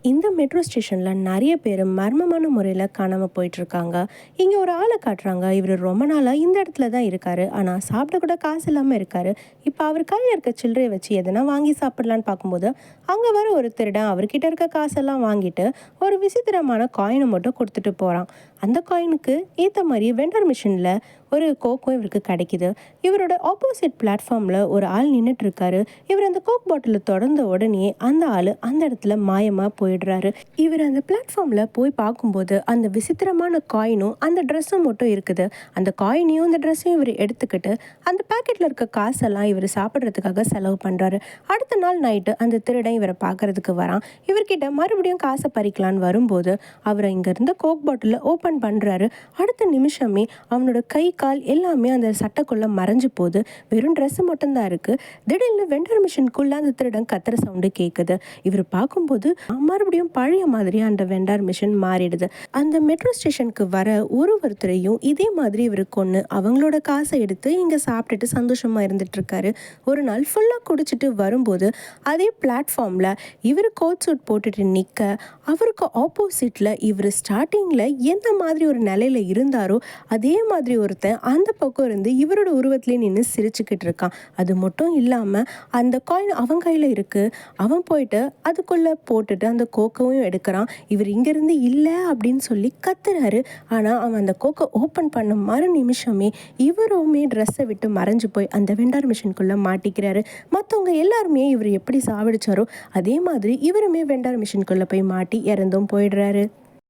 இந்த மெட்ரோ ஸ்டேஷன்ல நெறைய பேரு மர்மமான முறையில காணாம போயிட்டுருக்காங்க. இங்க ஒரு ஆள காட்டுறாங்க. இவரு ரொம்ப நாளா இந்த இடத்துல தான் இருக்காரு. ஆனா சாப்பிட கூட காசு இல்லாம இருக்காரு. இப்ப அவர் கையில இருக்க சில்லறைய வச்சு எதனா வாங்கி சாப்பிடலான்னு பார்க்கும்போது, அங்க வர ஒரு திருடன் அவர்கிட்ட இருக்க காசெல்லாம் வாங்கிட்டு, ஒரு விசித்திரமான காயின மட்டும் குடுத்துட்டு போறான். அந்த காயினுக்கு ஏத்த மாரி வெண்டர் மிஷின்ல ஒரு கோக்கும் இவருக்கு கிடைக்குது. இவரோட ஆப்போசிட் பிளாட்ஃபார்ம்ல ஒரு ஆள் நின்னுட்டு இருக்காரு. இவர் அந்த கோக் பாட்டில தொறந்த உடனே அந்த ஆளு அந்த இடத்துல மாயமா போயிடுறாரு. இவர் அந்த பிளாட்ஃபார்ம்ல போய் பார்க்கும்போது அந்த விசித்திரமான காயினும் அந்த ட்ரெஸ்ஸும் மட்டும் இருக்குது. அந்த காயினையும் அந்த ட்ரெஸ்ஸையும் இவர் எடுத்துக்கிட்டு அந்த பாக்கெட்ல இருக்க காசெல்லாம் இவர் சாப்பிட்றதுக்காக செலவு பண்றாரு. அடுத்த நாள் நைட்டு அந்த திருடன் இவரை பார்க்கறதுக்கு வரான். இவர்கிட்ட மறுபடியும் காசை பறிக்கலான்னு வரும்போது அவர் இங்க இருந்த கோக் பாட்டில ஓபன் பண்றாரு. அடுத்த நிமிஷமே அவனோட கை கால் எல்லாமே அந்த சட்டைக்குள்ள மறைஞ்சு போகுது. வெறும் ட்ரெஸ் மட்டும்தான் இருக்கு. திடீர்னு வெண்டர் மிஷினுக்குள்ள அந்த திருடன் கத்துற சவுண்டு கேட்குது. இவர் பார்க்கும்போது மறுபடியும் பழைய மாதிரி அந்த வெண்டர் மிஷின் மாறிடுது. அந்த மெட்ரோ ஸ்டேஷனுக்கு வர ஒருத்தரையும் இதே மாதிரி இவர் கொன்னு அவங்களோட காசை எடுத்து இங்க சாப்பிட்டுட்டு சந்தோஷமா இருந்துட்டு இருக்காரு. ஒரு நாள் ஃபுல்லா குடிச்சிட்டு வரும்போது அதே பிளாட்ஃபார்ம்ல இவர் கோட் சூட் போட்டுட்டு நிக்க, அவருக்கு ஆப்போசிட்ல இவர் ஸ்டார்டிங்ல எந்த மாதிரி ஒரு நிலையில இருந்தாரோ அதே மாதிரி ஒருத்தன் அந்த பக்கம் இருந்து இவரோட உருவத்திலே நின்று சிரிச்சுக்கிட்டு இருக்கான். அது மட்டும் இல்லாம அந்த காயின் அவன் கையில இருக்கு. அவன் போயிட்டு அதுக்குள்ள போட்டுட்டு அந்த கோக்கையும் எடுக்கிறான். இவர் இங்கிருந்து இல்லை அப்படின்னு சொல்லி கத்துறாரு. ஆனா அவன் அந்த கோக்கை ஓப்பன் பண்ண மறு நிமிஷமே இவருமே ட்ரெஸ்ஸை விட்டு மறைஞ்சு போய் அந்த வெண்டார் மிஷினுக்குள்ள மாட்டிக்கிறாரு. மற்றவங்க எல்லாருமே இவர் எப்படி சாவடிச்சாரோ அதே மாதிரி இவருமே வெண்டார் மிஷினுக்குள்ள போய் மாட்டி இறந்தும் போயிடுறாரு.